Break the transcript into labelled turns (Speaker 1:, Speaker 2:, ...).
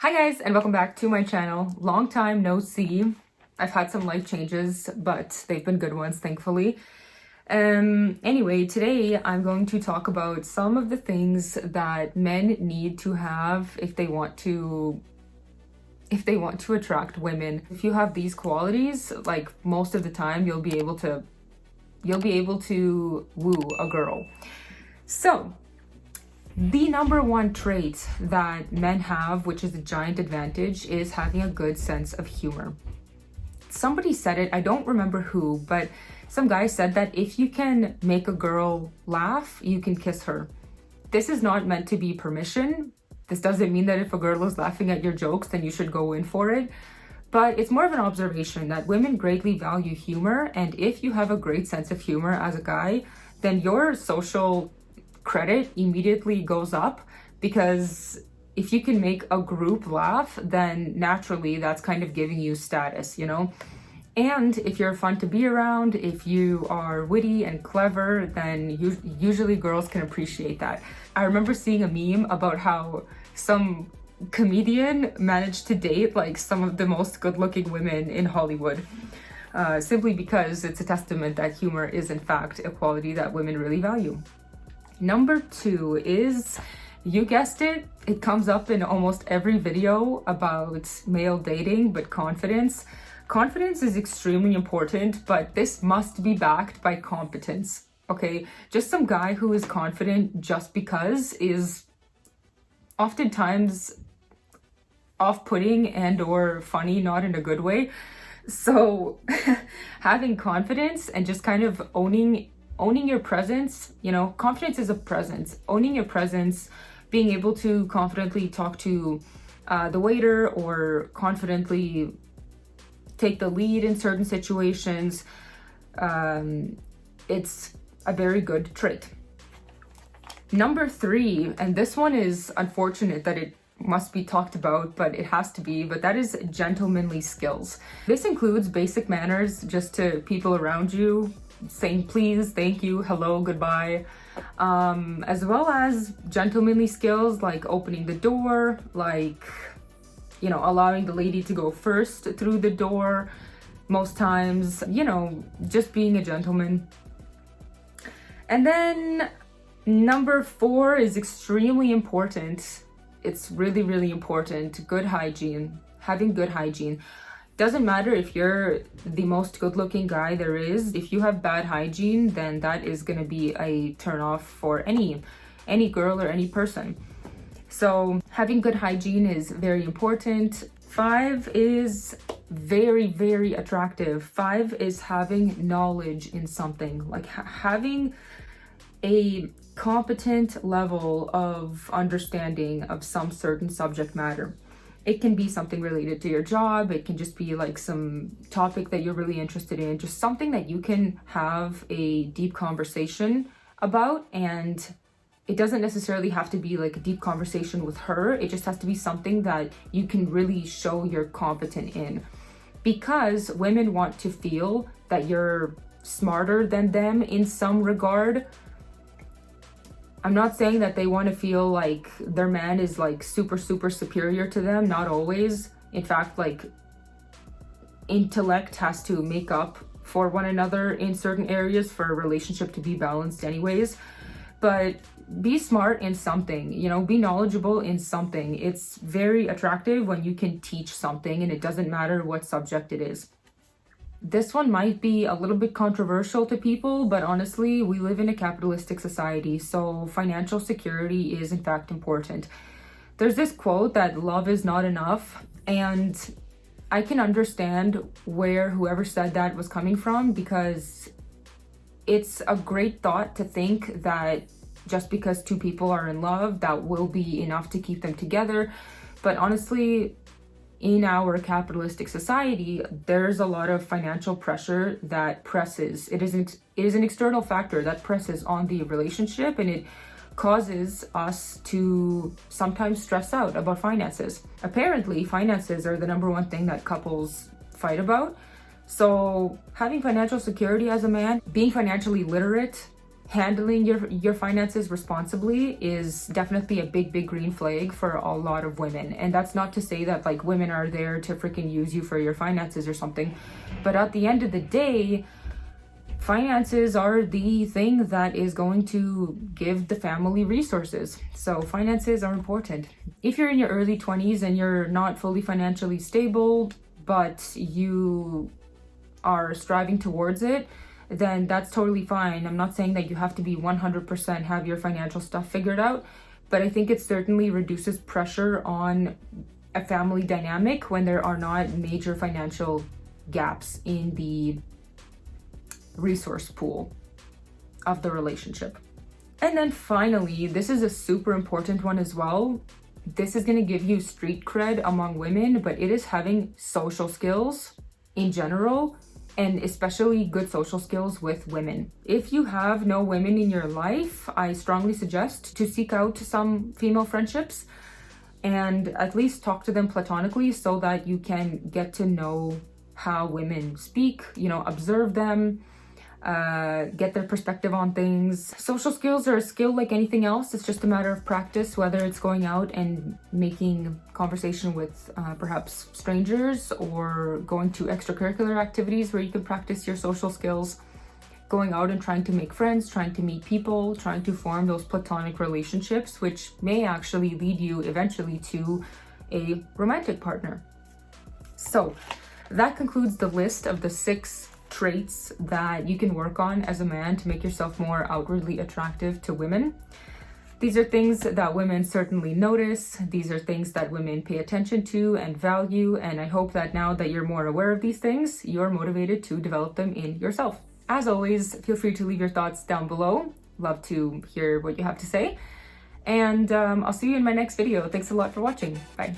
Speaker 1: Hi guys, and welcome back to my channel. Long time no see. I've had some life changes, but they've been good ones, thankfully. Anyway, today I'm going to talk about some of the things that men need to have if they want to attract women. If you have these qualities, like most of the time you'll be able to woo a girl. So, the number one trait that men have, which is a giant advantage, is having a good sense of humor. Somebody said it, I don't remember who, but some guy said that if you can make a girl laugh, you can kiss her. This is not meant to be permission. This doesn't mean that if a girl is laughing at your jokes, then you should go in for it. But it's more of an observation that women greatly value humor, and if you have a great sense of humor as a guy, then your social credit immediately goes up, because if you can make a group laugh, then naturally that's kind of giving you status, you know? And if you're fun to be around, if you are witty and clever, then usually girls can appreciate that. I remember seeing a meme about how some comedian managed to date like some of the most good-looking women in Hollywood, simply because it's a testament that humor is in fact a quality that women really value. Number two is, you guessed it, it comes up in almost every video about male dating, but confidence. Confidence is extremely important, but this must be backed by competence, okay? Just some guy who is confident just because is oftentimes off-putting and or funny, not in a good way. So having confidence and just kind of owning your presence, you know, confidence is a presence. Owning your presence, being able to confidently talk to the waiter or confidently take the lead in certain situations, it's a very good trait. Number three, and this one is unfortunate that it must be talked about, but it has to be, but that is gentlemanly skills. This includes basic manners just to people around you, saying please, thank you, hello, goodbye, as well as gentlemanly skills like opening the door, like, you know, allowing the lady to go first through the door most times, you know, just being a gentleman. And then number four is extremely important. It's really, really important. Good hygiene. Having good hygiene. Doesn't matter if you're the most good-looking guy there is. If you have bad hygiene, then that is going to be a turn-off for any girl or any person. So having good hygiene is very important. Five is very, very attractive. Five is having knowledge in something, like having a competent level of understanding of some certain subject matter. It can be something related to your job. It can just be like some topic that you're really interested in, just something that you can have a deep conversation about. And it doesn't necessarily have to be like a deep conversation with her. It just has to be something that you can really show you're competent in, because women want to feel that you're smarter than them in some regard. I'm not saying that they want to feel like their man is like super, super superior to them. Not always. In fact, like, intellect has to make up for one another in certain areas for a relationship to be balanced anyways. But be smart in something, you know, be knowledgeable in something. It's very attractive when you can teach something, and it doesn't matter what subject it is. This one might be a little bit controversial to people, but honestly, we live in a capitalistic society, so financial security is in fact important. There's this quote that love is not enough, and I can understand where whoever said that was coming from, because it's a great thought to think that just because two people are in love, that will be enough to keep them together. But honestly, in our capitalistic society, there's a lot of financial pressure that presses. It is an external factor that presses on the relationship, and it causes us to sometimes stress out about finances. Apparently, finances are the number one thing that couples fight about. So having financial security as a man, being financially literate, handling your finances responsibly is definitely a big green flag for a lot of women. And that's not to say that like women are there to freaking use you for your finances or something, but at the end of the day, finances are the thing that is going to give the family resources. So finances are important. If you're in your early 20s and you're not fully financially stable, but you are striving towards it, then that's totally fine. I'm not saying that you have to be 100% have your financial stuff figured out, but I think it certainly reduces pressure on a family dynamic when there are not major financial gaps in the resource pool of the relationship. And then finally, this is a super important one as well. This is going to give you street cred among women, but it is having social skills in general, and especially good social skills with women. If you have no women in your life, I strongly suggest to seek out some female friendships and at least talk to them platonically so that you can get to know how women speak, observe them, get their perspective on things. Social skills are a skill like anything else. It's just a matter of practice, whether it's going out and making conversation with perhaps strangers, or going to extracurricular activities where you can practice your social skills, going out and trying to make friends, trying to meet people, trying to form those platonic relationships, which may actually lead you eventually to a romantic partner. So that concludes the list of the 6 traits that you can work on as a man to make yourself more outwardly attractive to women. These are things that women certainly notice. These are things that women pay attention to and value, and I hope that now that you're more aware of these things, you're motivated to develop them in yourself. As always, feel free to leave your thoughts down below. Love to hear what you have to say, and I'll see you in my next video. Thanks a lot for watching. Bye.